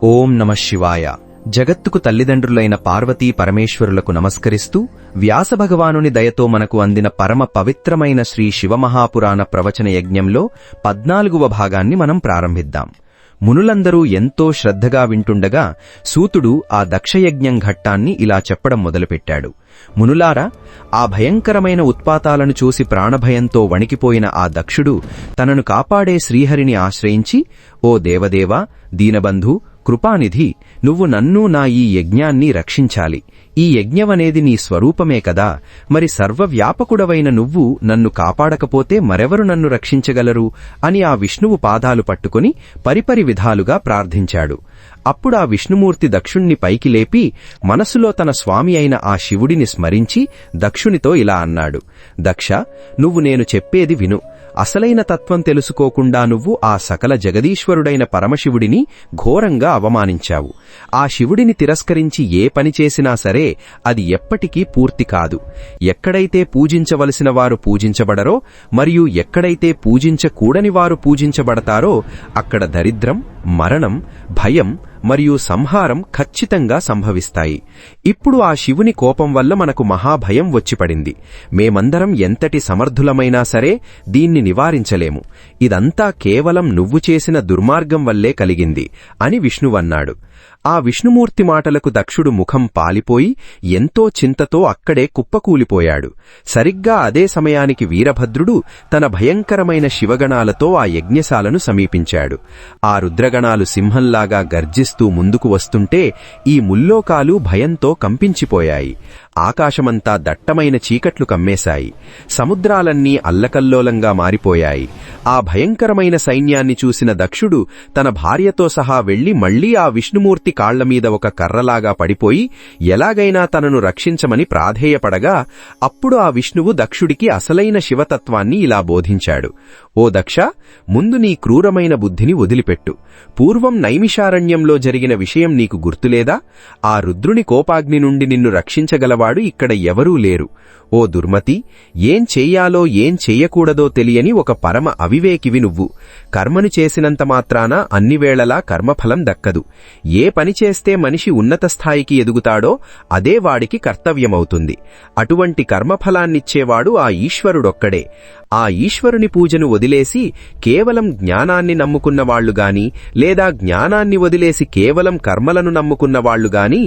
ఓం నమః శివాయ. జగత్తుకు తల్లిదండ్రులైన పార్వతీ పరమేశ్వరులకు నమస్కరిస్తూ వ్యాసభగవానుని దయతో మనకు అందిన పరమ పవిత్రమైన శ్రీ శివమహాపురాణ ప్రవచన యజ్ఞంలో 14వ భాగాన్ని మనం ప్రారంభిద్దాం. మునులందరూ ఎంతో శ్రద్ధగా వింటుండగా సూతుడు ఆ దక్షయజ్ఞం ఘట్టాన్ని ఇలా చెప్పడం మొదలుపెట్టాడు. మునులారా, ఆ భయంకరమైన ఉత్పాతాలను చూసి ప్రాణభయంతో వణికిపోయిన ఆ దక్షుడు తనను కాపాడే శ్రీహరిని ఆశ్రయించి, ఓ దేవదేవా, దీనబంధు, కృపానిధి, నువ్వు నన్ను నా ఈ యజ్ఞాన్ని రక్షించాలి. ఈ యజ్ఞమనేది నీ స్వరూపమే కదా, మరి సర్వవ్యాపకుడవైన నువ్వు నన్ను కాపాడకపోతే మరెవరు నన్ను రక్షించగలరు అని ఆ విష్ణువు పాదాలు పట్టుకుని పరిపరి విధాలుగా ప్రార్థించాడు. అప్పుడా విష్ణుమూర్తి దక్షుణ్ణి పైకి లేపి మనసులో తన స్వామి అయిన ఆ శివుడిని స్మరించి దక్షునితో ఇలా అన్నాడు: దక్ష, నువ్వు నేను చెప్పేది విను. అసలైన తత్వం తెలుసుకోకుండా నువ్వు ఆ సకల జగదీశ్వరుడైన పరమశివుడిని ఘోరంగా అవమానించావు. ఆ శివుడిని తిరస్కరించి ఏ పని చేసినా సరే అది ఎప్పటికీ పూర్తి కాదు. ఎక్కడైతే పూజించవలసిన వారు పూజించబడరో మరియు ఎక్కడైతే పూజించకూడని వారు పూజించబడతారో అక్కడ దరిద్రం, మరణం, భయం మరియు సంహారం ఖచ్చితంగా సంభవిస్తాయి. ఇప్పుడు ఆ శివుని కోపం వల్ల మనకు మహాభయం వచ్చిపడింది. మేమందరం ఎంతటి సమర్థులమైనా సరే దీన్ని నివారించలేము. ఇదంతా కేవలం నువ్వు చేసిన దుర్మార్గం వల్లే కలిగింది అని విష్ణువన్నాడు. ఆ విష్ణుమూర్తి మాటలకు దక్షుడు ముఖం పాలిపోయి ఎంతో చింతతో అక్కడే కుప్పకూలిపోయాడు. సరిగ్గా అదే సమయానికి వీరభద్రుడు తన భయంకరమైన శివగణాలతో ఆ యజ్ఞశాలను సమీపించాడు. ఆ రుద్రగణాలు సింహంలాగా గర్జిస్తూ ముందుకు వస్తుంటే ఈ ముల్లోకాలు భయంతో కంపించిపోయాయి. ఆకాశమంతా దట్టమైన చీకట్లు కమ్మేశాయి. సముద్రాలన్నీ అల్లకల్లోలంగా మారిపోయాయి. ఆ భయంకరమైన సైన్యాన్ని చూసిన దక్షుడు తన భార్యతో సహా వెళ్లి మళ్లీ ఆ విష్ణుమూర్తి కాళ్లమీద ఒక కర్రలాగా పడిపోయి ఎలాగైనా తనను రక్షించమని ప్రాధేయపడగా అప్పుడు ఆ విష్ణువు దక్షుడికి అసలైన శివతత్వాన్ని ఇలా బోధించాడు: ఓ దక్ష, ముందు నీ క్రూరమైన బుద్ధిని వదిలిపెట్టు. పూర్వం నైమిషారణ్యంలో జరిగిన విషయం నీకు గుర్తులేదా? ఆ రుద్రుని కోపాగ్ని నుండి నిన్ను రక్షించగలవాడు ఇక్కడ ఎవరూ లేరు. ఓ దుర్మతి, ఏం చెయ్యాలో ఏం చెయ్యకూడదో తెలియని ఒక పరమ అవివేకివి నువ్వు. కర్మను చేసినంత మాత్రాన అన్ని వేళలా కర్మఫలం దక్కదు. ఏ పని చేస్తే మనిషి ఉన్నత స్థాయికి ఎదుగుతాడో అదే వాడికి కర్తవ్యమవుతుంది. అటువంటి కర్మఫలాన్నిచ్చేవాడు ఆ ఈశ్వరుడొక్కడే. ఆ ఈశ్వరుని పూజను వదిలేసి కేవలం జ్ఞానాన్ని నమ్ముకున్నవాళ్లుగాని లేదా జ్ఞానాన్ని వదిలేసి కేవలం కర్మలను నమ్ముకున్నవాళ్లుగాని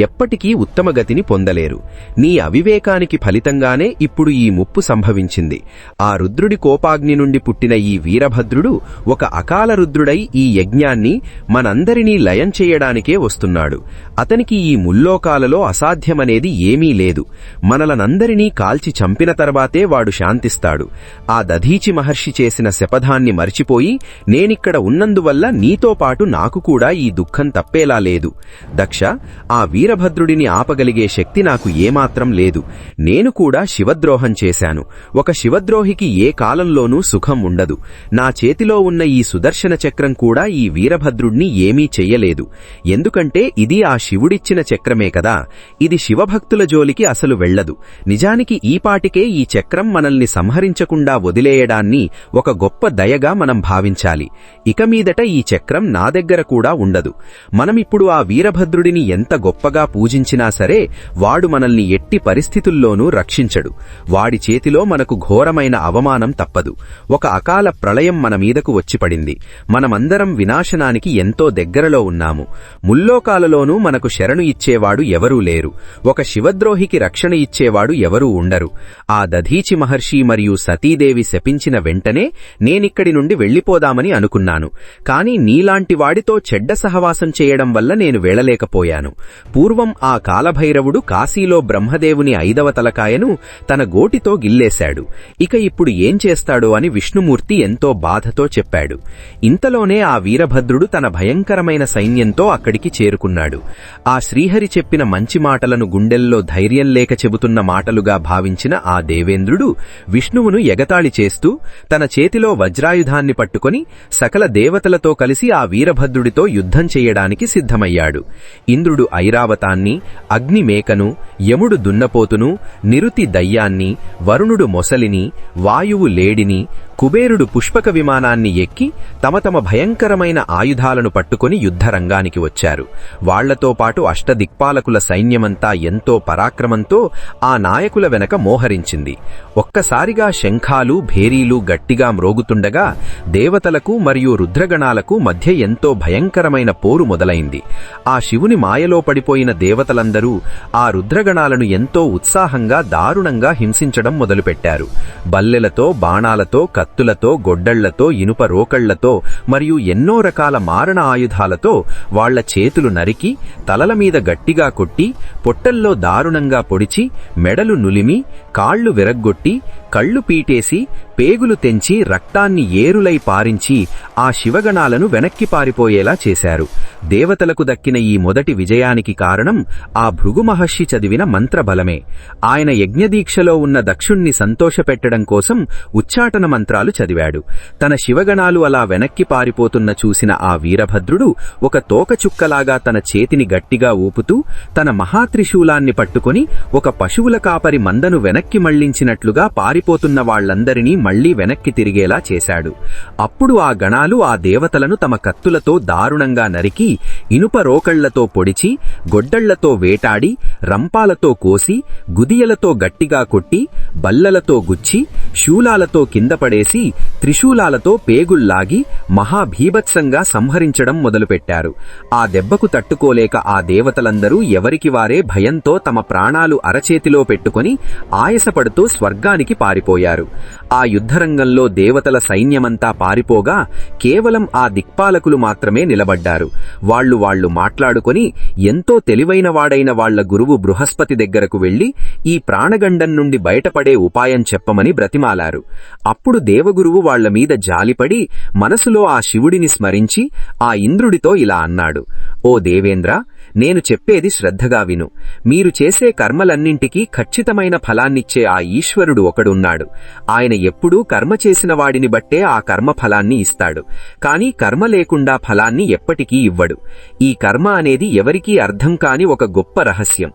ఎప్పటికీ ఉత్తమగతిని పొందలేరు. నీ అవివేకానికి ఫలితంగానే ఇప్పుడు ఈ ముప్పు సంభవించింది. ఆ రుద్రుడి కోపాగ్ని నుండి పుట్టిన ఈ వీరభద్రుడు ఒక అకాల రుద్రుడై ఈ యజ్ఞాన్ని మనందరినీ లయం చేయడానికే వస్తున్నాడు. అతనికి ఈ ముల్లోకాలలో అసాధ్యమనేది ఏమీ లేదు. మనలనందరినీ కాల్చి చంపిన తర్వాతే వాడు శాంతిస్తాడు. ఆ దధీచి మహర్షి చేసిన శపథాన్ని మరిచిపోయి నేనిక్కడ ఉన్నందువల్ల నీతో పాటు నాకు కూడా ఈ దుఃఖం తప్పేలా లేదు. దక్ష, ఆ వీరభద్రుడిని ఆపగలిగే శక్తి నాకు ఏమాత్రం లేదు. నేను కూడా శివద్రోహం చేశాను. ఒక శివద్రోహికి ఏ కాలంలోనూ సుఖం ఉండదు. నా చేతిలో ఉన్న ఈ సుదర్శన చక్రం కూడా ఈ వీరభద్రుడిని ఏమీ చెయ్యలేదు. ఎందుకంటే ఇది ఆ శివుడిచ్చిన చక్రమే కదా. ఇది శివభక్తుల జోలికి అసలు వెళ్లదు. నిజానికి ఈపాటికే ఈ చక్రం మనల్ని సంహరించకుండా వదిలేయడాన్ని ఒక గొప్ప దయగా మనం భావించాలి. ఇక మీదట ఈ చక్రం నా దగ్గర కూడా ఉండదు. మనమిప్పుడు ఆ వీరభద్రుడిని ఎంత గొప్పగా పూజించినా సరే వాడు మనల్ని ఎట్టి పరిస్థితుల్లోనూ రక్షించడు. వాడి చేతిలో మనకు ఘోరమైన అవమానం తప్పదు. ఒక అకాల ప్రళయం మన మీదకు వచ్చిపడింది. మనమందరం వినాశనానికి ఎంతో దగ్గరలో ఉన్నాము. ముల్లోకాలలోనూ మనకు శరణు ఇచ్చేవాడు ఎవరూ లేరు. ఒక శివద్రోహికి రక్షణ ఇచ్చేవాడు ఎవరూ ఉండరు. ఆ దధీచి మహర్షి మరియు సతీదేవి శపించిన వెంటనే నేనిక్కడి నుండి వెళ్లిపోదామని అనుకున్నాను. కాని నీలాంటి వాడితో చెడ్డ సహవాసం చేయడం వల్ల నేను వెళ్లలేకపోయాను. పూర్వం ఆ కాలభైరవుడు కాశీలో బ్రహ్మదేవుని 5వ తలకాయను తన గోటితో గిల్లేశాడు. ఇక ఇప్పుడు ఏం చేస్తాడో అని విష్ణుమూర్తి ఎంతో బాధతో చెప్పాడు. ఇంతలోనే ఆ వీరభద్రుడు తన భయంకరమైన సైన్యంతో అక్కడికి చేరుకున్నాడు. ఆ శ్రీహరి చెప్పిన మంచి మాటలను గుండెల్లో ధైర్యం లేక చెబుతున్న మాటలుగా భావించిన ఆ దేవేంద్రుడు విష్ణువును ఎగతాళి చేస్తూ తన చేతిలో వజ్రాయుధాన్ని పట్టుకొని సకల దేవతలతో కలిసి ఆ వీరభద్రుడితో యుద్ధం చెయ్యడానికి సిద్ధమయ్యాడు. ఇంద్రుడు ఐరావతాన్ని, అగ్ని మేకను, యముడు దున్నపోతును, నిరుతి దయ్యాన్ని, వరుణుడు మొసలిని, వాయువు లేడిని, కుబేరుడు పుష్పక విమానాన్ని ఎక్కి తమ తమ భయంకరమైన ఆయుధాలను పట్టుకుని యుద్ధరంగానికి వచ్చారు. వాళ్లతో పాటు అష్టదిక్పాలకుల సైన్యమంతా ఎంతో పరాక్రమంతో ఆ నాయకుల వెనక మోహరించింది. ఒక్కసారిగా శంఖాలు భేరీలు గట్టిగా మ్రోగుతుండగా దేవతలకు మరియు రుద్రగణాలకు మధ్య ఎంతో భయంకరమైన పోరు మొదలైంది. ఆ శివుని మాయలో పడిపోయిన దేవతలందరూ ఆ రుద్రగణాలను ఎంతో ఉత్సాహంగా దారుణంగా హింసించడం మొదలుపెట్టారు. బల్లెలతో, బాణాలతో, కత్తులతో, గొడ్డళ్లతో, ఇనుప రోకళ్లతో మరియు ఎన్నో రకాల మారణ ఆయుధాలతో వాళ్ల చేతులు నరికి, తలల మీద గట్టిగా కొట్టి, పొట్టల్లో దారుణంగా పొడిచి, మెడలు నులిమి, కాళ్లు విరగ్గొట్టి, కళ్ళు పీటేసి, పేగులు తెంచి, రక్తాన్ని ఏరులై పారించి ఆ శివగణాలను వెనక్కి పారిపోయేలా చేశారు. దేవతలకు దక్కిన ఈ మొదటి విజయానికి కారణం ఆ భృగు మహర్షి చదివిన మంత్రబలమే. ఆయన యజ్ఞదీక్షలో ఉన్న దక్షుణ్ణి సంతోషపెట్టడం కోసం ఉచ్చాటన మంత్రాలు చదివాడు. తన శివగణాలు అలా వెనక్కి పారిపోతున్న చూసిన ఆ వీరభద్రుడు ఒక తోకచుక్కలాగా తన చేతిని గట్టిగా ఊపుతూ తన మహాత్రిశూలాన్ని పట్టుకుని ఒక పశువుల కాపరి మందను వెనక్కి మళ్లించినట్లుగా పారిపోతున్న వాళ్లందరినీ మళ్లీ వెనక్కి తిరిగేలా చేశాడు. అప్పుడు ఆ గణాలు ఆ దేవతలను తమ కత్తులతో దారుణంగా నరికి, ఇనుప రోకళ్లతో పొడిచి, గొడ్డళ్లతో వేటాడి, రంపాలతో కోసి, గుదియలతో గట్టిగా కొట్టి, బల్లలతో గుచ్చి, శూలాలతో కింద పడేసి, త్రిశూలాలతో పేగుల్లాగి మహాభీభత్సంగా సంహరించడం మొదలుపెట్టారు. ఆ దెబ్బకు తట్టుకోలేక ఆ దేవతలందరూ ఎవరికి వారే భయంతో తమ ప్రాణాలు అరచేతిలో పెట్టుకుని ఆయాసపడుతూ స్వర్గానికి పారిపోయారు. ఆ యుద్ధరంగంలో దేవతల సైన్యమంతా పారిపోగా కేవలం ఆ దిక్పాలకులు మాత్రమే నిలబడ్డారు. వాళ్లు మాట్లాడుకొని ఎంతో తెలివైన వాడైన వాళ్ల గురువు బృహస్పతి దగ్గరకు వెళ్లి ఈ ప్రాణగండం నుండి బయటపడే ఉపాయం చెప్పమని బ్రతిమాలారు. అప్పుడు దేవగురువు వాళ్ల మీద జాలిపడి మనసులో ఆ శివుడిని స్మరించి ఆ ఇంద్రుడితో ఇలా అన్నాడు: ఓ దేవేంద్ర, నేను చెప్పేది శ్రద్ధగా విను. మీరు చేసే కర్మలన్నింటికీ ఖచ్చితమైన ఫలాన్నిచ్చే ఆ ఈశ్వరుడు ఒకడున్నాడు. ఆయన ఎప్పుడూ కర్మ చేసిన వాడిని బట్టే ఆ కర్మ ఫలాన్ని ఇస్తాడు. కాని కర్మ లేకుండా ఫలాన్ని ఎప్పటికీ ఇవ్వడు. ఈ కర్మ అనేది ఎవరికీ అర్థం కాని ఒక గొప్ప రహస్యం.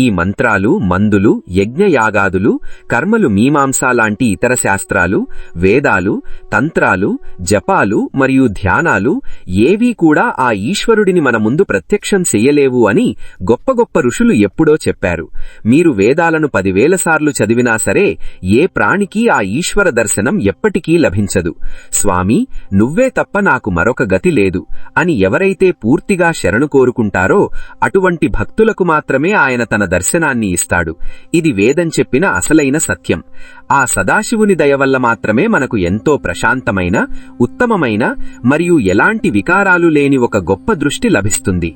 ఈ మంత్రాలు, మందులు, యజ్ఞయాగాదులు, కర్మలు, మీమాంస లాంటి ఇతర శాస్త్రాలు, వేదాలు, తంత్రాలు, జపాలు మరియు ధ్యానాలు ఏవీ కూడా ఆ ఈశ్వరుడిని మన ముందు ప్రత్యక్షం చెయ్యలేవు అని గొప్ప గొప్ప ఋషులు ఎప్పుడో చెప్పారు. మీరు వేదాలను 10,000 సార్లు చదివినా సరే ఏ ప్రాణికి ఆ ఈశ్వర దర్శనం ఎప్పటికీ లభించదు. స్వామి, నువ్వే తప్ప నాకు మరొక గతి లేదు అని ఎవరైతే పూర్తిగా శరణు కోరుకుంటారో అటువంటి భక్తులకు మాత్రమే ఆయన తన దర్శనాన్ని ఇస్తాడు. ఇది వేదం చెప్పిన అసలైన సత్యం. ఆ సదాశివుని దయ వల్ల మాత్రమే మనకు ఎంతో ప్రశాంతమైన, ఉత్తమమైన మరియు ఎలాంటి వికారాలు లేని ఒక గొప్ప దృష్టి లభిస్తుంది.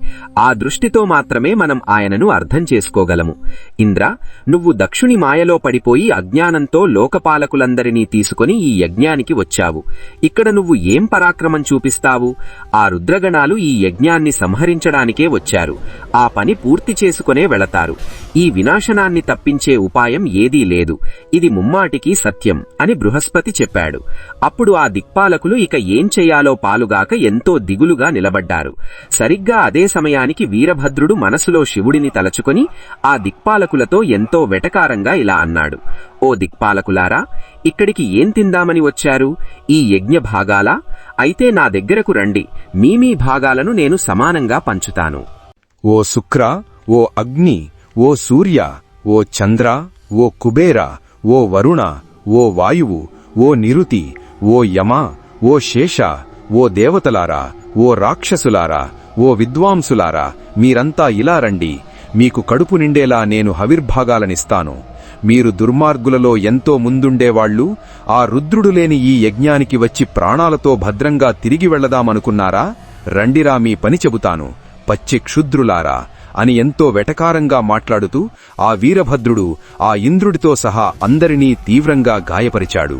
ఆ దృష్టితో మాత్రమే మనం ఆయనను అర్థం చేసుకోగలము. ఇంద్ర, నువ్వు దక్షుని మాయలో పడిపోయి అజ్ఞానంతో లోకపాలకులందరినీ తీసుకుని ఈ యజ్ఞానికి వచ్చావు. ఇక్కడ నువ్వు ఏం పరాక్రమం చూపిస్తావు? ఆ రుద్రగణాలు ఈ యజ్ఞాన్ని సంహరించడానికే వచ్చారు. ఆ పని పూర్తి చేసుకునే వెళతారు. ఈ వినాశనాన్ని తప్పించే ఉపాయం ఏదీ లేదు. ఇది ముమ్మాటికి సత్యం అని బృహస్పతి చెప్పాడు. అప్పుడు ఆ దిక్పాలకులు ఇక ఏం చెయ్యాలో పాలుగాక ఎంతో దిగులుగా నిలబడ్డారు. సరిగ్గా అదే సమయానికి వీరభద్రుడు మనసులో శివుడిని తలచుకొని ఆ దిక్పాలకులతో ఎంతో వెటకారంగా ఇలా అన్నాడు: ఓ దిక్పాలకులారా, ఇక్కడికి ఏం తిందామని వచ్చారు? ఈ యజ్ఞ భాగాలా? అయితే నా దగ్గరకు రండి. మీ భాగాలను నేను సమానంగా పంచుతాను. ఓ శుక్ర, ఓ అగ్ని, ఓ సూర్య, ఓ చంద్ర, ఓ కుబేర, ఓ వరుణ, ఓ వాయువు, ఓ నిరుతి, ఓ యమ, ఓ శేష, ఓ దేవతలారా, ఓ రాక్షసులారా, ఓ విద్వాంసులారా, మీరంతా ఇలా రండి. మీకు కడుపు నిండేలా నేను హవిర్భాగాలనిస్తాను. మీరు దుర్మార్గులలో ఎంతో ముందుండేవాళ్లు ఆ రుద్రుడు లేని ఈ యజ్ఞానికి వచ్చి ప్రాణాలతో భద్రంగా తిరిగి వెళ్లదామనుకున్నారా? రండిరా, మీ పని చెబుతాను. పచ్చి క్షుద్రులారా అని ఎంతో వెటకారంగా మాట్లాడుతూ ఆ వీరభద్రుడు ఆ ఇంద్రుడితో సహా అందరినీ తీవ్రంగా గాయపరిచాడు.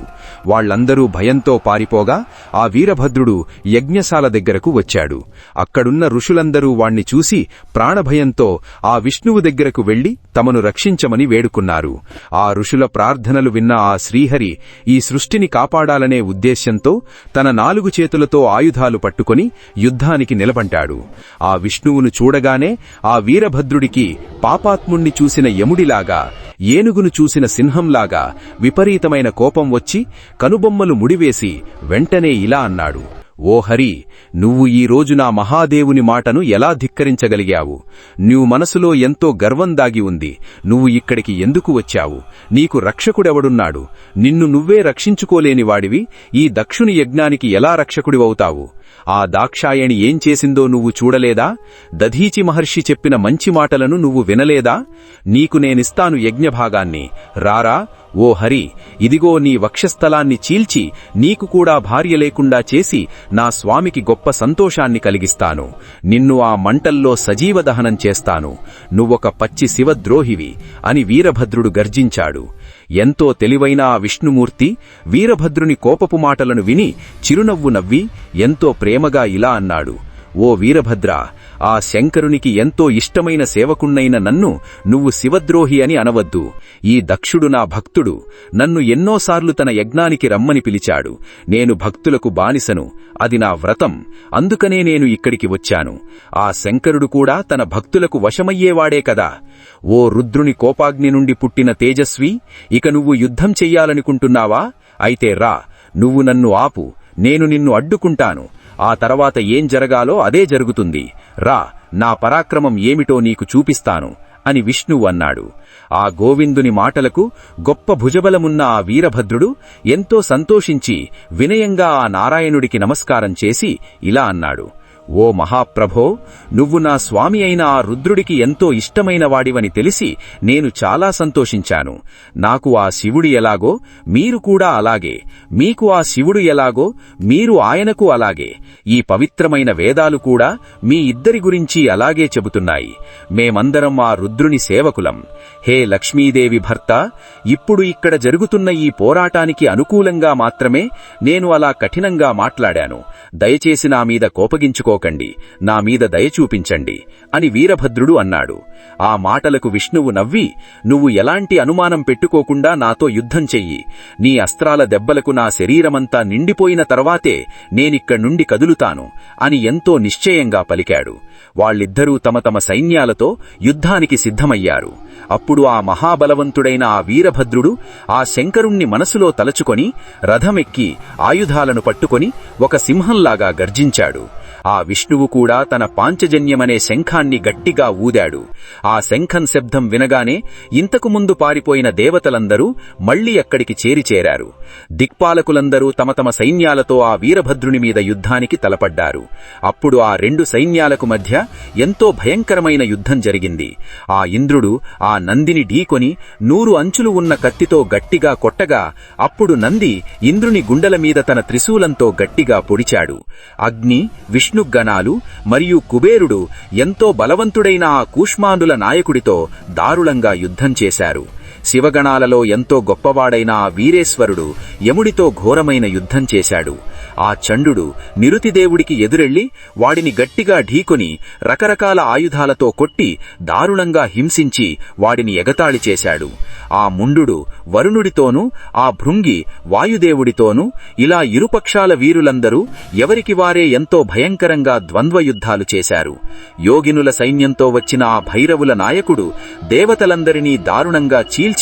వాళ్లందరూ భయంతో పారిపోగా ఆ వీరభద్రుడు యజ్ఞశాల దగ్గరకు వచ్చాడు. అక్కడున్న ఋషులందరూ వాణ్ణి చూసి ప్రాణభయంతో ఆ విష్ణువు దగ్గరకు వెళ్లి తమను రక్షించమని వేడుకున్నారు. ఆ ఋషుల ప్రార్థనలు విన్న ఆ శ్రీహరి ఈ సృష్టిని కాపాడాలనే ఉద్దేశ్యంతో తన 4 చేతులతో ఆయుధాలు పట్టుకుని యుద్ధానికి నిలబడ్డాడు. ఆ విష్ణువును చూడగానే ఆ వీరభద్రుడికి పాపాత్ముణ్ణి చూసిన యముడిలాగా ఏనుగును చూసిన సింహంలాగా విపరీతమైన కోపం వచ్చి కనుబొమ్మలు ముడివేసి వెంటనే ఇలా అన్నాడు: ఓ హరి, నువ్వు ఈ రోజు నా మహాదేవుని మాటను ఎలా ధిక్కరించగలిగావు? నువ్వు మనసులో ఎంతో గర్వం దాగి ఉంది. నువ్వు ఇక్కడికి ఎందుకు వచ్చావు? నీకు రక్షకుడెవడున్నాడు? నిన్ను నువ్వే రక్షించుకోలేని వాడివి ఈ దక్షుని యజ్ఞానికి ఎలా రక్షకుడివవుతావు? ఆ దాక్షాయణి ఏం చేసిందో నువ్వు చూడలేదా? దధీచి మహర్షి చెప్పిన మంచి మాటలను నువ్వు వినలేదా? నీకు నేనిస్తాను యజ్ఞభాగాన్ని, రారా. ఓ హరి, ఇదిగో నీ వక్షస్థలాన్ని చీల్చి నీకు కూడా భార్య లేకుండా చేసి నా స్వామికి గొప్ప సంతోషాన్ని కలిగిస్తాను. నిన్ను ఆ మంటల్లో సజీవ దహనం చేస్తాను. నువ్వొక పచ్చి శివద్రోహివి అని వీరభద్రుడు గర్జించాడు. ఎంతో తెలివైన ఆ విష్ణుమూర్తి వీరభద్రుని కోపపు మాటలను విని చిరునవ్వు నవ్వి ఎంతో ప్రేమగా ఇలా అన్నాడు: ఓ వీరభద్ర, ఆ శంకరునికి ఎంతో ఇష్టమైన సేవకుణ్ణైన నన్ను నువ్వు శివద్రోహి అని అనవద్దు. ఈ దక్షుడు నా భక్తుడు. నన్ను ఎన్నోసార్లు తన యజ్ఞానికి రమ్మని పిలిచాడు. నేను భక్తులకు బానిసను. అది నా వ్రతం. అందుకనే నేను ఇక్కడికి వచ్చాను. ఆ శంకరుడు కూడా తన భక్తులకు వశమయ్యేవాడే కదా. ఓ రుద్రుని కోపాగ్ని నుండి పుట్టిన తేజస్వి, ఇక నువ్వు యుద్ధం చెయ్యాలనుకుంటున్నావా? అయితే రా, నువ్వు నన్ను ఆపు, నేను నిన్ను అడ్డుకుంటాను. ఆ తర్వాత ఏం జరగాలో అదే జరుగుతుంది. రా, నా పరాక్రమం ఏమిటో నీకు చూపిస్తాను అని విష్ణువు అన్నాడు. ఆ గోవిందుని మాటలకు గొప్ప భుజబలమున్న ఆ వీరభద్రుడు ఎంతో సంతోషించి వినయంగా ఆ నారాయణుడికి నమస్కారం చేసి ఇలా అన్నాడు: ఓ మహాప్రభో, నువ్వు నా స్వామి అయిన ఆ రుద్రుడికి ఎంతో ఇష్టమైన వాడివని తెలిసి నేను చాలా సంతోషించాను. నాకు ఆ శివుడు ఎలాగో మీరు కూడా అలాగే, మీకు ఆ శివుడు ఎలాగో మీరు ఆయనకు అలాగే. ఈ పవిత్రమైన వేదాలు కూడా మీ ఇద్దరి గురించి అలాగే చెబుతున్నాయి. మేమందరం ఆ రుద్రుని సేవకులం. హే లక్ష్మీదేవి భర్త, ఇప్పుడు ఇక్కడ జరుగుతున్న ఈ పోరాటానికి అనుకూలంగా మాత్రమే నేను అలా కఠినంగా మాట్లాడాను. దయచేసి నా మీద కోపగించుకోకండి, నా మీద దయ చూపించండి అని వీరభద్రుడు అన్నాడు. ఆ మాటలకు విష్ణువు నవ్వి, నువ్వు ఎలాంటి అనుమానం పెట్టుకోకుండా నాతో యుద్ధం చెయ్యి. నీ అస్త్రాల దెబ్బలకు నా శరీరమంతా నిండిపోయిన తర్వాతే నేనిక్కడి నుండి కదులుతాను అని ఎంతో నిశ్చయంగా పలికాడు. వాళ్ళిద్దరూ తమ తమ సైన్యాలతో యుద్ధానికి సిద్ధమయ్యారు. అప్పుడు ఆ మహాబలవంతుడైన ఆ వీరభద్రుడు ఆ శంకరుణ్ణి మనసులో తలచుకొని రథమెక్కి ఆయుధాలను పట్టుకొని ఒక సింహంలాగా గర్జించాడు. ఆ విష్ణువు కూడా తన పాంచజన్యమనే శంఖాన్ని గట్టిగా ఊదాడు. ఆ శంఖం శబ్దం వినగానే ఇంతకు ముందు పారిపోయిన దేవతలందరూ మళ్లీ అక్కడికి చేరారు. దిక్పాలకులందరూ తమ తమ సైన్యాలతో ఆ వీరభద్రుని మీద యుద్ధానికి తలపడ్డారు. అప్పుడు ఆ రెండు సైన్యాలకు మధ్య ఎంతో భయంకరమైన యుద్ధం జరిగింది. ఆ ఇంద్రుడు ఆ నందిని ఢీకొని 100 అంచులు ఉన్న కత్తితో గట్టిగా కొట్టగా అప్పుడు నంది ఇంద్రుని గుండెల మీద తన త్రిశూలంతో గట్టిగా పొడిచాడు. అగ్ని, విష్ణుగణాలు మరియు కుబేరుడు ఎంతో బలవంతుడైన ఆ కూష్మాండుల నాయకుడితో దారుణంగా యుద్ధం చేశారు. శివగణాలలో ఎంతో గొప్పవాడైన ఆ వీరేశ్వరుడు యముడితో ఘోరమైన యుద్ధం చేశాడు. ఆ చండుడు నిరుతిదేవుడికి ఎదురెళ్లి వాడిని గట్టిగా ఢీకొని రకరకాల ఆయుధాలతో కొట్టి దారుణంగా హింసించి వాడిని ఎగతాళి చేశాడు. ఆ ముండు వరుణుడితోనూ ఆ భృంగి వాయుదేవుడితోనూ ఇలా ఇరుపక్షాల వీరులందరూ ఎవరికి వారే ఎంతో భయంకరంగా ద్వంద్వయుద్ధాలు చేశారు. యోగినుల సైన్యంతో వచ్చిన ఆ భైరవుల నాయకుడు దేవతలందరినీ దారుణంగా చీల్చి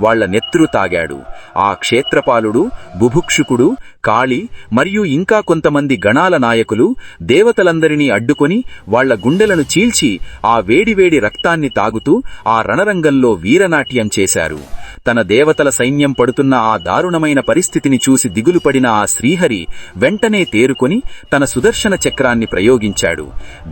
వాళ్ల నెత్తురు తాగాడు. ఆ క్షేత్రపాలుడు, బుభుక్షుకుడు, కాళి మరియు ఇంకా కొంతమంది గణాల నాయకులు దేవతలందరినీ అడ్డుకొని వాళ్ల గుండెలను చీల్చి ఆ వేడివేడి రక్తాన్ని తాగుతూ ఆ రణరంగంలో వీరనాట్యం చేశారు. తన దేవతల సైన్యం పడుతున్న ఆ దారుణమైన పరిస్థితిని చూసి దిగులుపడిన ఆ శ్రీహరి వెంటనే తేరుకొని తన సుదర్శన చక్రాన్ని ప్రయోగించాడు.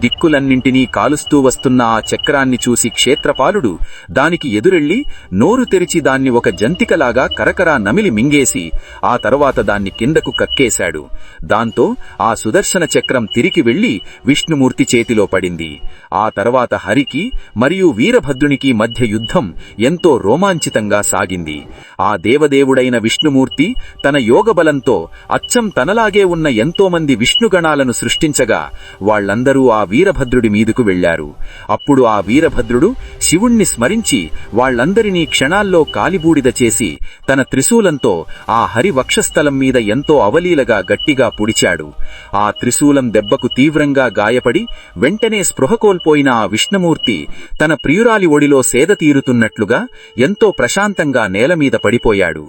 దిక్కులన్నింటినీ కాలుస్తూ వస్తున్న ఆ చక్రాన్ని చూసి క్షేత్రపాలుడు దానికి ఎదురెళ్లి నోరు తెరిచి దాన్ని ఒక జంతికలాగా కరకరా నమిలి మింగేసి ఆ తరువాత దాన్ని కిందకు కక్కేశాడు. దాంతో ఆ సుదర్శన చక్రం తిరిగి వెళ్లి విష్ణుమూర్తి చేతిలో పడింది. ఆ తర్వాత హరికి మరియు వీరభద్రునికి మధ్య యుద్ధం ఎంతో రోమాంచితంగా సాగింది. ఆ దేవదేవుడైన విష్ణుమూర్తి తన యోగబలంతో అచ్చం తనలాగే ఉన్న ఎంతోమంది విష్ణుగణాలను సృష్టించగా వాళ్లందరూ ఆ వీరభద్రుడి మీదకు వెళ్లారు. అప్పుడు ఆ వీరభద్రుడు శివుణ్ణి స్మరించి వాళ్లందరినీ క్షణాల క్షణాల్లో కాలిబూడిద చేసి తన త్రిశూలంతో ఆ హరి వక్షస్థలం మీద ఎంతో అవలీలగా గట్టిగా పుడిచాడు. ఆ త్రిశూలం దెబ్బకు తీవ్రంగా గాయపడి వెంటనే స్పృహ కోల్పోయిన ఆ విష్ణుమూర్తి తన ప్రియురాలి ఒడిలో సేద తీరుతున్నట్లుగా ఎంతో ప్రశాంతంగా నేలమీద పడిపోయాడు.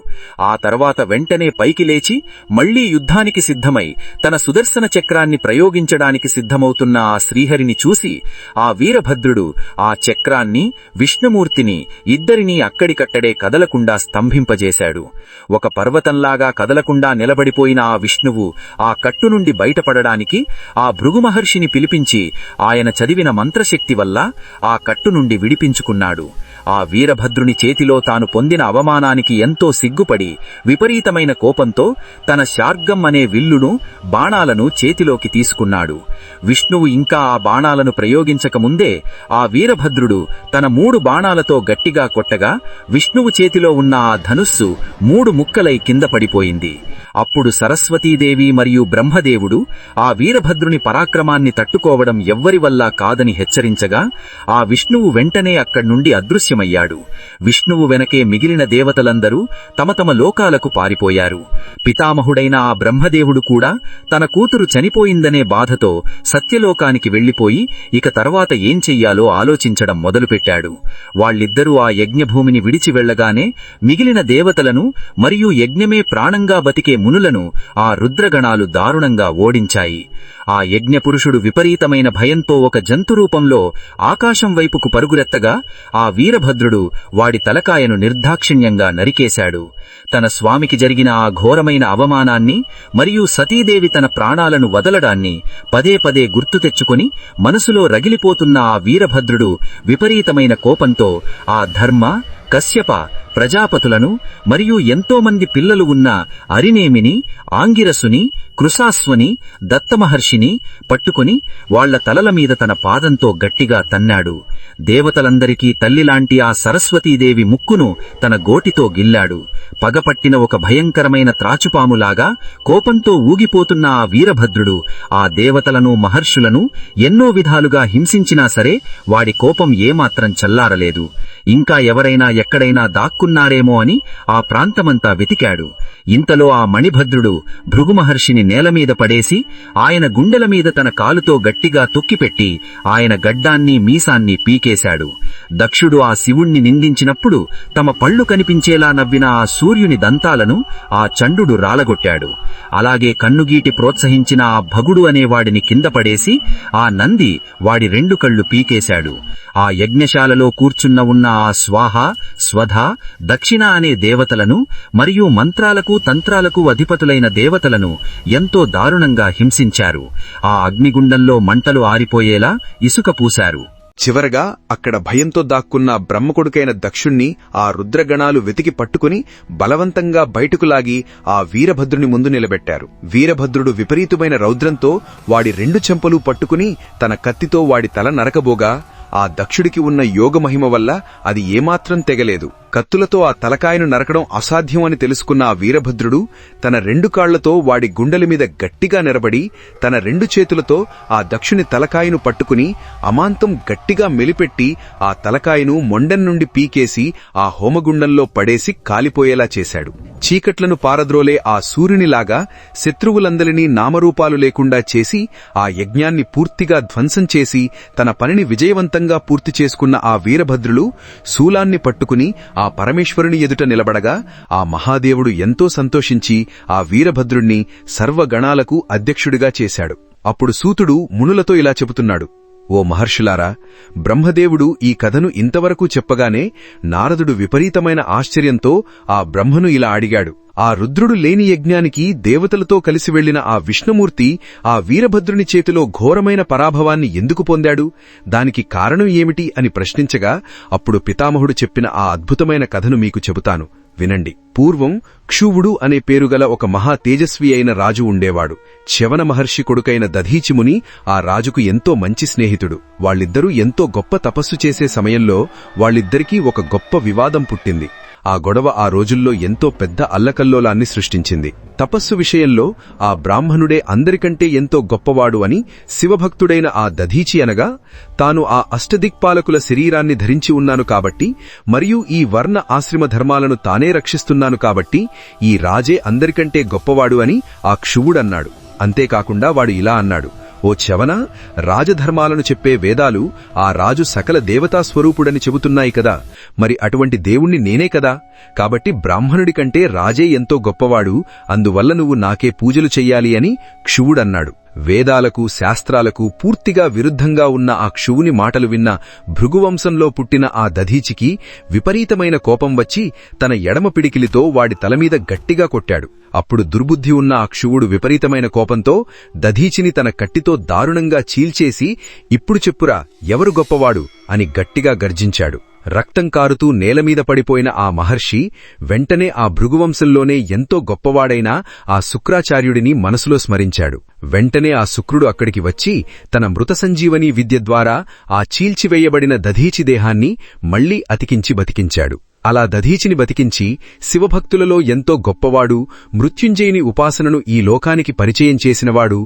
ఆ తర్వాత వెంటనే పైకి లేచి మళ్లీ యుద్ధానికి సిద్ధమై తన సుదర్శన చక్రాన్ని ప్రయోగించడానికి సిద్ధమవుతున్న ఆ శ్రీహరిని చూసి ఆ వీరభద్రుడు ఆ చక్రాన్ని, విష్ణుమూర్తిని ఇద్దరినీ అక్కడికక్కడే కదలకుండా స్తంభింపజేశాడు. ఒక పర్వతంలాగా కదలకుండా నిలబడిపోయిన ఆ విష్ణువు ఆ కట్టు నుండి బయటపడడానికి ఆ భృగు మహర్షిని పిలిపించి ఆయన చదివిన మంత్రశక్తి వల్ల ఆ కట్టు నుండి విడిపించుకున్నాడు. ఆ వీరభద్రుని చేతిలో తాను పొందిన అవమానానికి ఎంతో సిగ్గుపడి విపరీతమైన కోపంతో తన శార్గం అనే విల్లును, బాణాలను చేతిలోకి తీసుకున్నాడు. విష్ణువు ఇంకా ఆ బాణాలను ప్రయోగించకముందే ఆ వీరభద్రుడు తన 3 బాణాలతో గట్టిగా కొట్టగా విష్ణువు చేతిలో ఉన్న ఆ ధనుస్సు 3 ముక్కలై కింద పడిపోయింది. అప్పుడు సరస్వతీదేవి మరియు బ్రహ్మదేవుడు ఆ వీరభద్రుని పరాక్రమాన్ని తట్టుకోవడం ఎవ్వరి వల్ల కాదని హెచ్చరించగా ఆ విష్ణువు వెంటనే అక్కడ్నుండి అదృశ్యమయ్యాడు. విష్ణువు వెనకే మిగిలిన దేవతలందరూ తమ తమ లోకాలకు పారిపోయారు. పితామహుడైన ఆ బ్రహ్మదేవుడు కూడా తన కూతురు చనిపోయిందనే బాధతో సత్యలోకానికి వెళ్లిపోయి ఇక తర్వాత ఏం చెయ్యాలో ఆలోచించడం మొదలుపెట్టాడు. వాళ్ళిద్దరూ ఆ యజ్ఞభూమిని విడిచి వెళ్లగానే మిగిలిన దేవతలను మరియు యజ్ఞమే ప్రాణంగా బతికే మునులను ఆ రుద్రగణాలు దారుణంగా ఓడించాయి. ఆ యజ్ఞపురుషుడు విపరీతమైన భయంతో ఒక జంతురూపంలో ఆకాశం వైపుకు పరుగులెత్తగా ఆ వీరభద్రుడు వాడి తలకాయను నిర్దాక్షిణ్యంగా నరికేశాడు. తన స్వామికి జరిగిన ఆ ఘోరమైన అవమానాన్ని మరియు సతీదేవి తన ప్రాణాలను వదలడాన్ని పదే పదే గుర్తు తెచ్చుకుని మనసులో రగిలిపోతున్న ఆ వీరభద్రుడు విపరీతమైన కోపంతో ఆ ధర్మ, కశ్యప, ప్రజాపతులను మరియు ఎంతోమంది పిల్లలు ఉన్న అరినేమిని, ఆంగిరసుని, కృశాస్వని, దత్తమహర్షిని పట్టుకుని వాళ్ల తలల మీద తన పాదంతో గట్టిగా తన్నాడు. దేవతలందరికీ తల్లిలాంటి ఆ సరస్వతీదేవి ముక్కును తన గోటితో గిల్లాడు. పగపట్టిన ఒక భయంకరమైన త్రాచుపాములాగా కోపంతో ఊగిపోతున్న ఆ వీరభద్రుడు ఆ దేవతలను, మహర్షులను ఎన్నో విధాలుగా హింసించినా సరే వాడి కోపం ఏమాత్రం చల్లారలేదు. ఇంకా ఎవరైనా ఎక్కడైనా దాక్కున్నారేమో అని ఆ ప్రాంతమంతా వెతికాడు. ఇంతలో ఆ మణిభద్రుడు భృగు మహర్షిని నేలమీద పడేసి ఆయన గుండెల మీద తన కాలుతో గట్టిగా తొక్కిపెట్టి ఆయన గడ్డాన్ని, మీసాన్ని పీకేశాడు. దక్షుడు ఆ శివుణ్ణి నిందించినప్పుడు తమ పళ్ళు కనిపించేలా నవ్విన ఆ సూర్యుని దంతాలను ఆ చండుడు రాలగొట్టాడు. అలాగే కన్నుగీటి ప్రోత్సహించిన ఆ భగుడు అనేవాడిని కింద పడేసి ఆ నంది వాడి 2 కళ్ళు పీకేశాడు. ఆ యజ్ఞశాలలో కూర్చున్న ఆ స్వాహ, స్వధ, దక్షిణ అనే దేవతలను మరియు మంత్రాలకు, తంత్రాలకు అధిపతులైన దేవతలను ఎంతో దారుణంగా హింసించారు. ఆ అగ్నిగుండంలో మంటలు ఆరిపోయేలా ఇసుక పూశారు. చివరగా అక్కడ భయంతో దాక్కున్న బ్రహ్మకొడుకైన దక్షుణ్ణి ఆ రుద్రగణాలు వెతికి పట్టుకుని బలవంతంగా బయటకు లాగి ఆ వీరభద్రుని ముందు నిలబెట్టారు. వీరభద్రుడు విపరీతమైన రౌద్రంతో వాడి 2 చెంపలు పట్టుకుని తన కత్తితో వాడి తల నరకబోగా ఆ దక్షుడికి ఉన్న యోగమహిమ వల్ల అది ఏమాత్రం తెగలేదు. కత్తులతో ఆ తలకాయను నరకడం అసాధ్యం అని తెలుసుకున్న ఆ వీరభద్రుడు తన 2 కాళ్లతో వాడి గుండెల మీద గట్టిగా నిలబడి తన 2 చేతులతో ఆ దక్షుని తలకాయను పట్టుకుని అమాంతం గట్టిగా మెలిపెట్టి ఆ తలకాయను మొండెం నుండి పీకేసి ఆ హోమగుండంలో పడేసి కాలిపోయేలా చేశాడు. చీకట్లను పారద్రోలే ఆ సూర్యునిలాగా శత్రువులందరినీ నామరూపాలు లేకుండా చేసి ఆ యజ్ఞాన్ని పూర్తిగా ధ్వంసం చేసి తన పనిని విజయవంతంగా పూర్తి చేసుకున్న ఆ వీరభద్రులు శూలాన్ని పట్టుకుని ఆ పరమేశ్వరుని ఎదుట నిలబడగా ఆ మహాదేవుడు ఎంతో సంతోషించి ఆ వీరభద్రుణ్ణి సర్వగణాలకు అధ్యక్షుడిగా చేశాడు. అప్పుడు సూతుడు మునులతో ఇలా చెబుతున్నాడు: ఓ మహర్షులారా, బ్రహ్మదేవుడు ఈ కథను ఇంతవరకు చెప్పగానే నారదుడు విపరీతమైన ఆశ్చర్యంతో ఆ బ్రహ్మను ఇలా అడిగాడు: ఆ రుద్రుడు లేని యజ్ఞానికి దేవతలతో కలిసి వెళ్లిన ఆ విష్ణుమూర్తి ఆ వీరభద్రుని చేతిలో ఘోరమైన పరాభవాన్ని ఎందుకు పొందాడు? దానికి కారణం ఏమిటి అని ప్రశ్నించగా అప్పుడు పితామహుడు చెప్పిన ఆ అద్భుతమైన కథను మీకు చెబుతాను, వినండి. పూర్వం క్షువుడు అనే పేరుగల ఒక మహా తేజస్వి అయిన రాజు ఉండేవాడు. చ్యవన మహర్షి కొడుకైన దధీచిముని ఆ రాజుకు ఎంతో మంచి స్నేహితుడు. వాళ్ళిద్దరూ ఎంతో గొప్ప తపస్సు చేసే సమయంలో వాళ్ళిద్దరికీ ఒక గొప్ప వివాదం పుట్టింది. ఆ గొడవ ఆ రోజుల్లో ఎంతో పెద్ద అల్లకల్లోలాన్ని సృష్టించింది. తపస్సు విషయంలో ఆ బ్రాహ్మణుడే అందరికంటే ఎంతో గొప్పవాడు అని శివభక్తుడైన ఆ దధీచి అనగా, తాను ఆ అష్టదిక్పాలకుల శరీరాన్ని ధరించి ఉన్నాను కాబట్టి మరియు ఈ వర్ణ ఆశ్రమ ధర్మాలను తానే రక్షిస్తున్నాను కాబట్టి ఈ రాజే అందరికంటే గొప్పవాడు అని ఆ క్షువుడన్నాడు. అంతేకాకుండా వాడు ఇలా అన్నాడు, ఓ చవన, రాజధర్మాలను చెప్పే వేదాలు ఆ రాజు సకల దేవతా స్వరూపుడని చెబుతున్నాయి కదా, మరి అటువంటి దేవుణ్ణి నేనే కదా, కాబట్టి బ్రాహ్మణుడి కంటే రాజే ఎంతో గొప్పవాడు, అందువల్ల నువ్వు నాకే పూజలు చెయ్యాలి అని క్షువుడన్నాడు. వేదాలకు శాస్త్రాలకు పూర్తిగా విరుద్ధంగా ఉన్న ఆ క్షువుని మాటలు విన్న భృగువంశంలో పుట్టిన ఆ దధీచికి విపరీతమైన కోపం వచ్చి తన ఎడమ పిడికిలితో వాడి తలమీద గట్టిగా కొట్టాడు. అప్పుడు దుర్బుద్ధి ఉన్న ఆ క్షువుడు విపరీతమైన కోపంతో దధీచిని తన కట్టితో దారుణంగా చీల్చేసి, ఇప్పుడు చెప్పురా ఎవరు గొప్పవాడు అని గట్టిగా గర్జించాడు. రక్తం కారుతూ నేలమీద పడిపోయిన ఆ మహర్షి వెంటనే ఆ భృగువంశంలోనే ఎంతో గొప్పవాడైన ఆ శుక్రాచార్యుడిని మనసులో స్మరించాడు. వెంటనే ఆ శుక్రుడు అక్కడికి వచ్చి తన మృత సంజీవనీ విద్య ద్వారా ఆ చీల్చివేయబడిన దధీచి దేహాన్ని మళ్లీ అతికించి బతికించాడు. అలా దధీచిని బతికించి శివభక్తులలో ఎంతో గొప్పవాడు, మృత్యుంజయుని ఉపాసనను ఈ లోకానికి పరిచయం చేసినవాడు,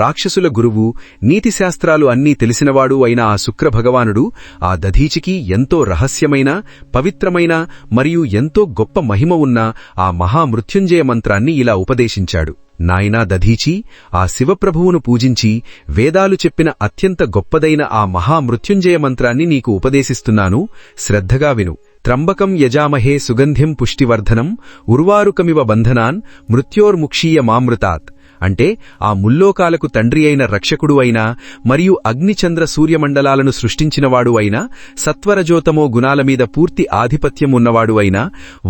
రాక్షసుల గురువు, నీతిశాస్త్రాలు అన్నీ తెలిసినవాడు అయిన ఆ శుక్రభగవానుడు ఆ దధీచికి ఎంతో రహస్యమైన, పవిత్రమైన మరియు ఎంతో గొప్ప మహిమ ఉన్న ఆ మహామృత్యుంజయ మంత్రాన్ని ఇలా ఉపదేశించాడు. నాయనా దధీచి, ఆ శివప్రభువును పూజించి వేదాలు చెప్పిన అత్యంత గొప్పదైన ఆ మహామృత్యుంజయ మంత్రాన్ని నీకు ఉపదేశిస్తున్నాను, శ్రద్ధగా విను. త్రంబకం యజామహే సుగంధిం పుష్టివర్ధనం ఉర్వారుకమివ బంధనాన్ మృత్యోర్ముక్షీయ మామృతాత్. అంటే ఆ ముల్లోకాలకు తండ్రి అయిన రక్షకుడు అయినా మరియు అగ్నిచంద్ర సూర్యమండలాలను సృష్టించినవాడు అయినా, సత్వరజోతమో గుణాలమీద పూర్తి ఆధిపత్యం ఉన్నవాడు అయినా,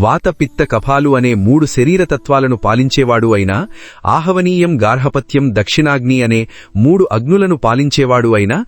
వాత పిత్త కఫాలు అనే 3 శరీరతత్వాలను పాలించేవాడు అయినా, ఆహవనీయం గార్హపత్యం దక్షిణాగ్ని అనే 3 అగ్నులను పాలించేవాడు అయినా,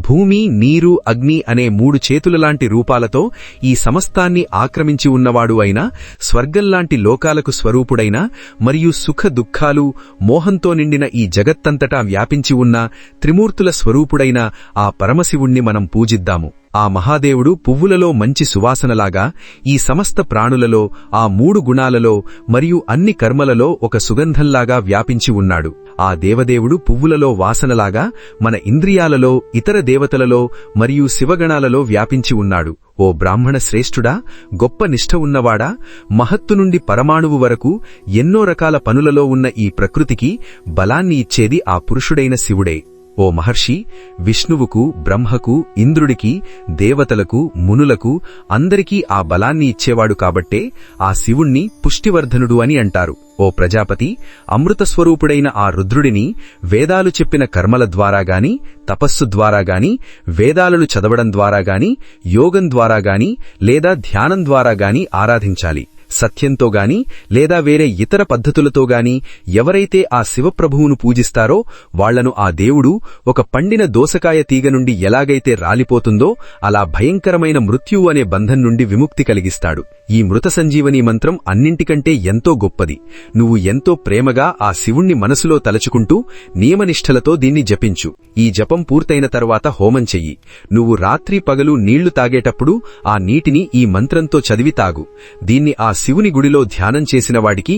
భూమి నీరు అగ్ని అనే 3 చేతులలాంటి రూపాలతో ఈ సమస్తాన్ని ఆక్రమించి ఉన్నవాడు అయినా, స్వర్గంలాంటి లోకాలకు స్వరూపుడైనా మరియు సుఖ దుఃఖాలు మోహంతో నిండిన ఈ జగత్తంతటా వ్యాపించి ఉన్న త్రిమూర్తుల స్వరూపుడైన ఆ పరమశివుణ్ణి మనం పూజిద్దాము. ఆ మహాదేవుడు పువ్వులలో మంచి సువాసనలాగా ఈ సమస్త ప్రాణులలో, ఆ 3 గుణాలలో మరియు అన్ని కర్మలలో ఒక సుగంధంలాగా వ్యాపించి ఉన్నాడు. ఆ దేవదేవుడు పువ్వులలో వాసనలాగా మన ఇంద్రియాలలో, ఇతర దేవతలలో మరియు శివగణాలలో వ్యాపించి ఉన్నాడు. ఓ బ్రాహ్మణ శ్రేష్ఠుడా, గొప్ప నిష్ఠ ఉన్నవాడా, మహత్తు నుండి పరమాణువు వరకు ఎన్నో రకాల పనులలో ఉన్న ఈ ప్రకృతికి బలాన్ని ఇచ్చేది ఆ పురుషుడైన శివుడే. ఓ మహర్షి, విష్ణువుకు, బ్రహ్మకు, ఇంద్రుడికి, దేవతలకు, మునులకు అందరికీ ఆ బలాన్ని ఇచ్చేవాడు కాబట్టే ఆ శివుణ్ణి పుష్టివర్ధనుడు అని అంటారు. ఓ ప్రజాపతి, అమృతస్వరూపుడైన ఆ రుద్రుడిని వేదాలు చెప్పిన కర్మల ద్వారా గాని, తపస్సు ద్వారా గాని, వేదాలను చదవడం ద్వారా గాని, యోగం ద్వారా గాని లేదా ధ్యానం ద్వారా గాని ఆరాధించాలి. సత్యంతో గాని లేదా వేరే ఇతర పద్ధతులతో గాని ఎవరైతే ఆ శివప్రభువును పూజిస్తారో వాళ్లను ఆ దేవుడు ఒక పండిన దోసకాయ తీగ నుండి ఎలాగైతే రాలిపోతుందో అలా భయంకరమైన మృత్యువు అనే బంధం నుండి విముక్తి కలిగిస్తాడు. ఈ మృత సంజీవనీ మంత్రం అన్నింటికంటే ఎంతో గొప్పది. నువ్వు ఎంతో ప్రేమగా ఆ శివుణ్ణి మనసులో తలచుకుంటూ నియమనిష్టలతో దీన్ని జపించు. ఈ జపం పూర్తయిన తరువాత హోమం చెయ్యి. నువ్వు రాత్రి పగలు నీళ్లు తాగేటప్పుడు ఆ నీటిని ఈ మంత్రంతో చదివి తాగు. దీన్ని ఆ శివుని గుడిలో ధ్యానం చేసిన వాడికి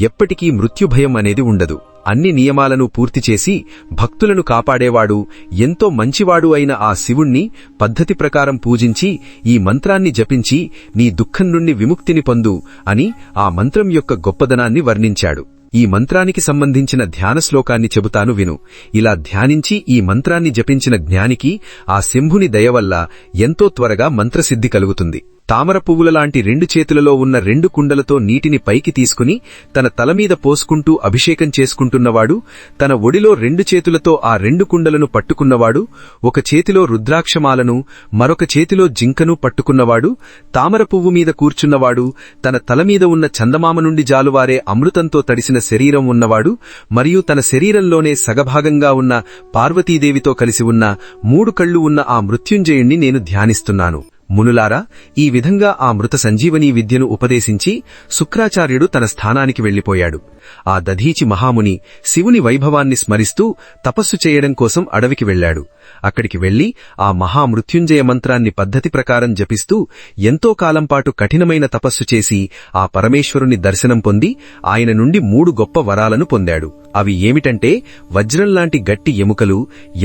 ఎప్పటికీ మృత్యుభయం అనేది ఉండదు. అన్ని నియమాలను పూర్తిచేసి భక్తులను కాపాడేవాడు, ఎంతో మంచివాడు అయిన ఆ శివుణ్ణి పద్ధతి ప్రకారం పూజించి ఈ మంత్రాన్ని జపించి నీ దుఃఖం నుండి విముక్తిని పొందు అని ఆ మంత్రం యొక్క గొప్పదనాన్ని వర్ణించాడు. ఈ మంత్రానికి సంబంధించిన ధ్యాన శ్లోకాన్ని చెబుతాను విను. ఇలా ధ్యానించి ఈ మంత్రాన్ని జపించిన జ్ఞానికి ఆ శంభుని దయవల్ల ఎంతో త్వరగా మంత్రసిద్ధి కలుగుతుంది. తామర పువ్వులలాంటి 2 చేతులలో ఉన్న 2 కుండలతో నీటిని పైకి తీసుకుని తన తలమీద పోసుకుంటూ అభిషేకం చేసుకుంటున్నవాడు, తన ఒడిలో 2 చేతులతో ఆ 2 కుండలను పట్టుకున్నవాడు, ఒక చేతిలో రుద్రాక్షమాలను మరొక చేతిలో జింకను పట్టుకున్నవాడు, తామర పువ్వు మీద కూర్చున్నవాడు, తన తలమీద ఉన్న చందమామ నుండి జాలువారే అమృతంతో తడిసిన శరీరం ఉన్నవాడు మరియు తన శరీరంలోనే సగభాగంగా ఉన్న పార్వతీదేవితో కలిసి ఉన్న 3 కళ్ళు ఉన్న ఆ మృత్యుంజయుణ్ణి నేను ధ్యానిస్తున్నాను. మునులారా, ఈ విధంగా ఆ మృత సంజీవనీ విద్యను ఉపదేశించి శుక్రాచార్యుడు తన స్థానానికి వెళ్లిపోయాడు. ఆ దధీచి మహాముని శివుని వైభవాన్ని స్మరిస్తూ తపస్సు చేయడం కోసం అడవికి వెళ్లాడు. అక్కడికి వెళ్లి ఆ మహామృత్యుంజయ మంత్రాన్ని పద్ధతి ప్రకారం జపిస్తూ ఎంతో కాలంపాటు కఠినమైన తపస్సు చేసి ఆ పరమేశ్వరుని దర్శనం పొంది ఆయన నుండి 3 గొప్ప వరాలను పొందాడు. అవి ఏమిటంటే వజ్రంలాంటి గట్టి ఎముకలు,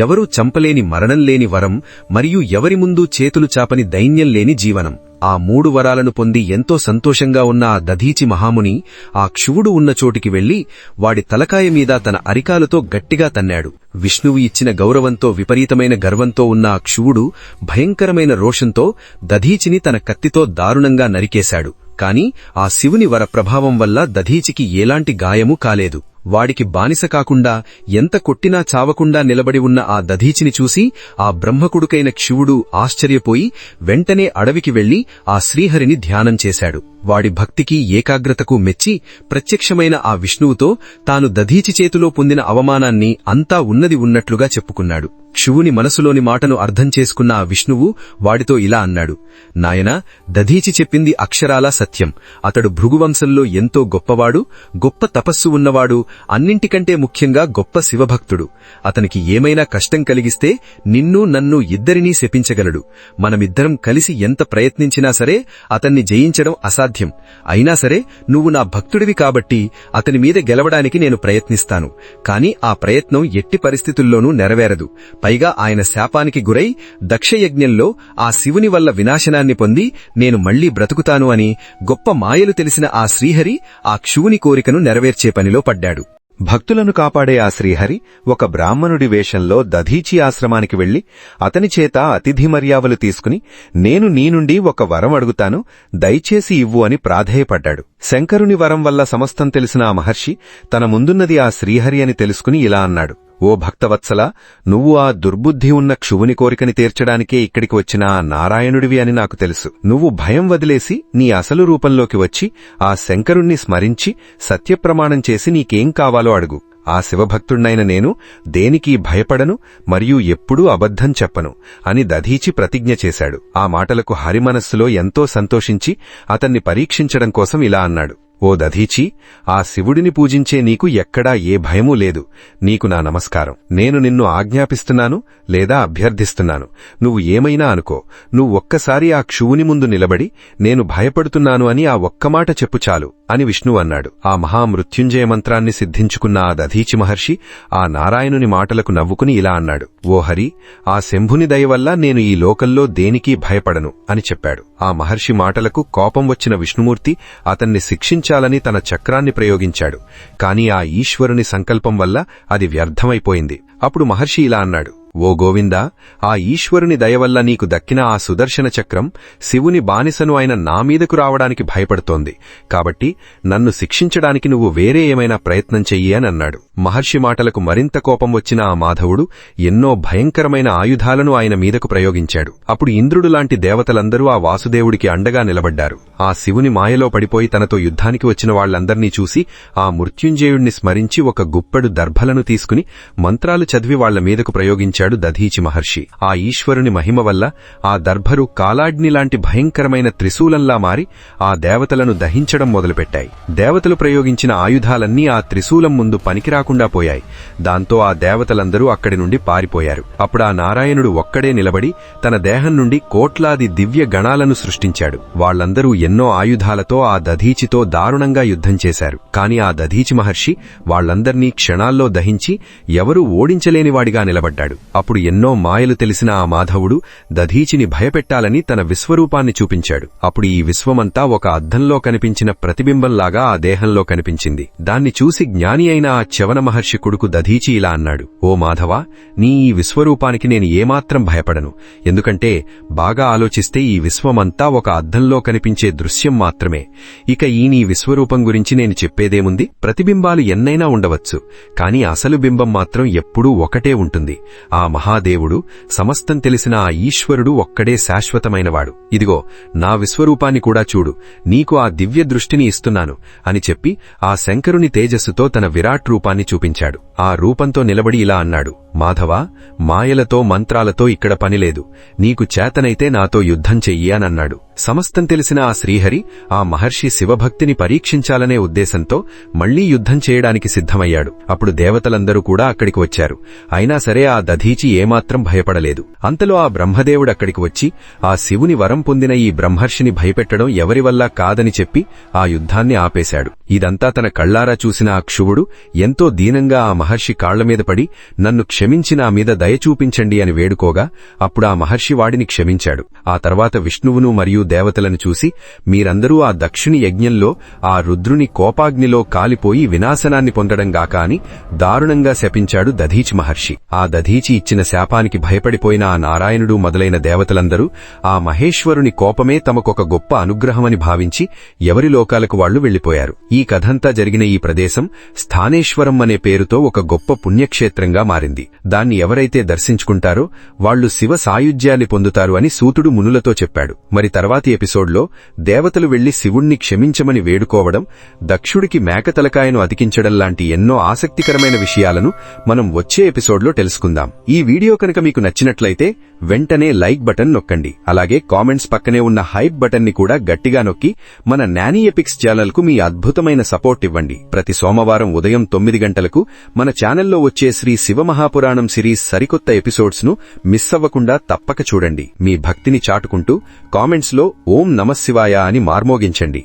ఎవరూ చంపలేని మరణం లేని వరం, మరియు ఎవరి ముందు చేతులు చాపని దైన్యం లేని జీవనం. ఆ 3 వరాలను పొంది ఎంతో సంతోషంగా ఉన్న ఆ దధీచి మహాముని ఆ క్షువుడు ఉన్న చోటికి వెళ్లి వాడి తలకాయ మీద తన అరికాలతో గట్టిగా తన్నాడు. విష్ణువు ఇచ్చిన గౌరవంతో విపరీతమైన గర్వంతో ఉన్న ఆ క్షువుడు భయంకరమైన రోషంతో దధీచిని తన కత్తితో దారుణంగా నరికేశాడు. కాని ఆ శివుని వర ప్రభావం వల్ల దధీచికి ఎలాంటి గాయమూ కాలేదు. వాడికి బానిస కాకుండా ఎంత కొట్టినా చావకుండా నిలబడి ఉన్న ఆ దధీచిని చూసి ఆ బ్రహ్మకుడుకైన క్షువుడు ఆశ్చర్యపోయి వెంటనే అడవికి వెళ్లి ఆ శ్రీహరిని ధ్యానం చేశాడు. వాడి భక్తికి ఏకాగ్రతకు మెచ్చి ప్రత్యక్షమైన ఆ విష్ణువుతో తాను దధీచి చేతిలో పొందిన అవమానాన్ని అంతా ఉన్నది ఉన్నట్లుగా చెప్పుకున్నాడు. క్షువుని మనసులోని మాటను అర్థం చేసుకున్న ఆ విష్ణువు వాడితో ఇలా అన్నాడు: నాయనా, దధీచి చెప్పింది అక్షరాలా సత్యం. అతడు భృగువంశంలో ఎంతో గొప్పవాడు, గొప్ప తపస్సు ఉన్నవాడు, అన్నింటికంటే ముఖ్యంగా గొప్ప శివభక్తుడు. అతనికి ఏమైనా కష్టం కలిగిస్తే నిన్ను నన్ను ఇద్దరినీ శపించగలడు. మనమిద్దరం కలిసి ఎంత ప్రయత్నించినా సరే అతన్ని జయించడం అసాధ్యం. అయినా సరే నువ్వు నా భక్తుడివి కాబట్టి అతని మీద గెలవడానికి నేను ప్రయత్నిస్తాను. కాని ఆ ప్రయత్నం ఎట్టి పరిస్థితుల్లోనూ నెరవేరదు. పైగా ఆయన శాపానికి గురై దక్షయజ్ఞంలో ఆ శివుని వల్ల వినాశనాన్ని పొంది నేను మళ్లీ బ్రతుకుతాను అని గొప్ప మాయలు తెలిసిన ఆ శ్రీహరి ఆ క్షువుని కోరికను నెరవేర్చే పనిలో పడ్డాడు. భక్తులను కాపాడే ఆ శ్రీహరి ఒక బ్రాహ్మణుడి వేషంలో దధీచి ఆశ్రమానికి వెళ్లి అతని చేత అతిథి మర్యాదలు తీసుకుని నేను నీ నుండి ఒక వరం అడుగుతాను, దయచేసి ఇవ్వు అని ప్రాధేయపడ్డాడు. శంకరుని వరం వల్ల సమస్తం తెలిసిన ఆ మహర్షి తన ముందున్నది ఆ శ్రీహరి అని తెలుసుకుని ఇలా అన్నాడు: ఓ భక్తవత్సల, నువ్వు ఆ దుర్బుద్ధి ఉన్న క్షువుని కోరికని తీర్చడానికే ఇక్కడికి వచ్చిన ఆ నారాయణుడివి అని నాకు తెలుసు. నువ్వు భయం వదిలేసి నీ అసలు రూపంలోకి వచ్చి ఆ శంకరుణ్ణి స్మరించి సత్యప్రమాణం చేసి నీకేం కావాలో అడుగు. ఆ శివభక్తుణ్ణైన నేను దేనికీ భయపడను మరియు ఎప్పుడూ అబద్ధం చెప్పను అని దధీచి ప్రతిజ్ఞ చేశాడు. ఆ మాటలకు హరి మనస్సులో ఎంతో సంతోషించి అతన్ని పరీక్షించడం కోసం ఇలా అన్నాడు: ఓ దధీచి, ఆ శివుడిని పూజించే నీకు ఎక్కడా ఏ భయమూ లేదు. నీకు నా నమస్కారం. నేను నిన్ను ఆజ్ఞాపిస్తున్నాను లేదా అభ్యర్థిస్తున్నాను. నువ్వు ఏమైనా అనుకో. నువ్వు ఒక్కసారి ఆ క్షువుని ముందు నిలబడి నేను భయపడుతున్నాను అని ఆ ఒక్కమాట చెప్పు చాలు అని విష్ణువు అన్నాడు. ఆ మహామృత్యుంజయ మంత్రాన్ని సిద్ధించుకున్న ఆ దధీచి మహర్షి ఆ నారాయణుని మాటలకు నవ్వుకుని ఇలా అన్నాడు: ఓ హరి, ఆ శంభుని దయవల్ల నేను ఈ లోకంలో దేనికీ భయపడను అని చెప్పాడు. ఆ మహర్షి మాటలకు కోపం వచ్చిన విష్ణుమూర్తి అతన్ని శిక్షించాలని తన చక్రాన్ని ప్రయోగించాడు. కాని ఆ ఈశ్వరుని సంకల్పం వల్ల అది వ్యర్థమైపోయింది. అప్పుడు మహర్షి ఇలా అన్నాడు: ఓ గోవిందా, ఆ ఈశ్వరుని దయవల్ల నీకు దక్కిన ఆ సుదర్శన చక్రం శివుని బానిసను అయిన నా మీదకు రావడానికి భయపడుతోంది. కాబట్టి నన్ను శిక్షించడానికి నువ్వు వేరే ఏమైనా ప్రయత్నం చెయ్యి అని అన్నాడు. మహర్షి మాటలకు మరింత కోపం వచ్చిన ఆ మాధవుడు ఎన్నో భయంకరమైన ఆయుధాలను ఆయన మీదకు ప్రయోగించాడు. అప్పుడు ఇంద్రుడు లాంటి దేవతలందరూ ఆ వాసుదేవుడికి అండగా నిలబడ్డారు. ఆ శివుని మాయలో పడిపోయి తనతో యుద్ధానికి వచ్చిన వాళ్లందర్నీ చూసి ఆ మృత్యుంజయుణ్ణి స్మరించి ఒక గుప్పెడు దర్భలను తీసుకుని మంత్రాలు చదివి వాళ్ల మీదకు ప్రయోగించాడు దధీచి మహర్షి. ఆ ఈశ్వరుని మహిమ వల్ల ఆ దర్భరు కాలాగ్నిలాంటి భయంకరమైన త్రిశూలంలా మారి ఆ దేవతలను దహించడం మొదలుపెట్టాయి. దేవతలు ప్రయోగించిన ఆయుధాలన్నీ ఆ త్రిశూలం ముందు పనికిరాకుండా పోయాయి. దాంతో ఆ దేవతలందరూ అక్కడి నుండి పారిపోయారు. అప్పుడు ఆ నారాయణుడు ఒక్కడే నిలబడి తన దేహం నుండి కోట్లాది దివ్య గణాలను సృష్టించాడు. వాళ్లందరూ ఎన్నో ఆయుధాలతో ఆ దధీచితో దారుణంగా యుద్ధం చేశారు. కాని ఆ దధీచి మహర్షి వాళ్లందర్నీ క్షణాల్లో దహించి ఎవరూ ఓడించలేనివాడిగా నిలబడ్డాడు. అప్పుడు ఎన్నో మాయలు తెలిసిన ఆ మాధవుడు దధీచిని భయపెట్టాలని తన విశ్వరూపాన్ని చూపించాడు. అప్పుడు ఈ విశ్వమంతా ఒక అద్దంలో కనిపించిన ప్రతిబింబంలాగా ఆ దేహంలో కనిపించింది. దాన్ని చూసి జ్ఞాని అయిన ఆ చ్యవన మహర్షి కొడుకు దధీచి ఇలా అన్నాడు: ఓ మాధవ, నీ ఈ విశ్వరూపానికి నేను ఏమాత్రం భయపడను. ఎందుకంటే బాగా ఆలోచిస్తే ఈ విశ్వమంతా ఒక అద్దంలో కనిపించే దృశ్యం మాత్రమే. ఇక ఈ నీ విశ్వరూపం గురించి నేను చెప్పేదేముంది? ప్రతిబింబాలు ఎన్నైనా ఉండవచ్చు, కాని అసలు బింబం మాత్రం ఎప్పుడూ ఒకటే ఉంటుంది. ఆ మహాదేవుడు, సమస్తం తెలిసిన ఆ ఈశ్వరుడు ఒక్కడే శాశ్వతమైనవాడు. ఇదిగో నా విశ్వరూపాన్ని కూడా చూడు, నీకు ఆ దివ్య దృష్టిని ఇస్తున్నాను అని చెప్పి ఆ శంకరుని తేజస్సుతో తన విరాట్ రూపాన్ని చూపించాడు. ఆ రూపంతో నిలబడి ఇలా అన్నాడు: మాధవా, మాయలతో మంత్రాలతో ఇక్కడ పనిలేదు. నీకు చేతనైతే నాతో యుద్ధం చెయ్యి అనన్నాడు. సమస్తం తెలిసిన ఆ శ్రీహరి ఆ మహర్షి శివభక్తిని పరీక్షించాలనే ఉద్దేశంతో మళ్లీ యుద్ధం చేయడానికి సిద్ధమయ్యాడు. అప్పుడు దేవతలందరూ కూడా అక్కడికి వచ్చారు. అయినా సరే ఆ దధీచి ఏమాత్రం భయపడలేదు. అంతలో ఆ బ్రహ్మదేవుడక్కడికి వచ్చి ఆ శివుని వరం పొందిన ఈ బ్రహ్మర్షిని భయపెట్టడం ఎవరివల్ల కాదని చెప్పి ఆ యుద్ధాన్ని ఆపేశాడు. ఇదంతా తన కళ్లారా చూసిన ఆ క్షువుడు ఎంతో దీనంగా ఆ మహర్షి కాళ్లమీద పడి, నన్ను క్షమించి నా మీద దయ చూపించండి అని వేడుకోగా అప్పుడు ఆ మహర్షి వాడిని క్షమించాడు. ఆ తర్వాత విష్ణువును మరియు దేవతలను చూసి, మీరందరూ ఆ దక్షుని యజ్ఞంలో ఆ రుద్రుని కోపాగ్నిలో కాలిపోయి వినాశనాన్ని పొందడంగాక అని దారుణంగా శపించాడు దధీచి మహర్షి. ఆ దధీచి ఇచ్చిన శాపానికి భయపడిపోయిన ఆ నారాయణుడు మొదలైన దేవతలందరూ ఆ మహేశ్వరుని కోపమే తమకొక గొప్ప అనుగ్రహమని భావించి ఎవరి లోకాలకు వాళ్లు వెళ్లిపోయారు. ఈ కథంతా జరిగిన ఈ ప్రదేశం స్థానేశ్వరం అనే పేరుతో ఒక గొప్ప పుణ్యక్షేత్రంగా మారింది. దాన్ని ఎవరైతే దర్శించుకుంటారో వాళ్లు శివ సాయుధ్యాన్ని పొందుతారు అని సూతుడు మునులతో చెప్పాడు. మరి తర్వాతి ఎపిసోడ్లో దేవతలు వెళ్లి శివుణ్ణి క్షమించమని వేడుకోవడం, దక్షుడికి మేకతలకాయను అతికించడం లాంటి ఎన్నో ఆసక్తికరమైన విషయాలను మనం వచ్చే ఎపిసోడ్లో తెలుసుకుందాం. ఈ వీడియో కనుక మీకు నచ్చినట్లయితే వెంటనే లైక్ బటన్ నొక్కండి. అలాగే కామెంట్స్ పక్కనే ఉన్న హైప్ బటన్ ని కూడా గట్టిగా నొక్కి మన నాని ఎపిక్స్ ఛానల్ కు మీ అద్భుతమైన సపోర్ట్ ఇవ్వండి. ప్రతి సోమవారం ఉదయం 9 గంటలకు మన ఛానల్లో వచ్చే శ్రీ శివమహాపురాణం సిరీస్ సరికొత్త ఎపిసోడ్స్ ను మిస్ అవ్వకుండా తప్పక చూడండి. మీ భక్తిని చాటుకుంటూ కామెంట్స్ లో ఓం నమఃశివాయ అని మార్మోగించండి.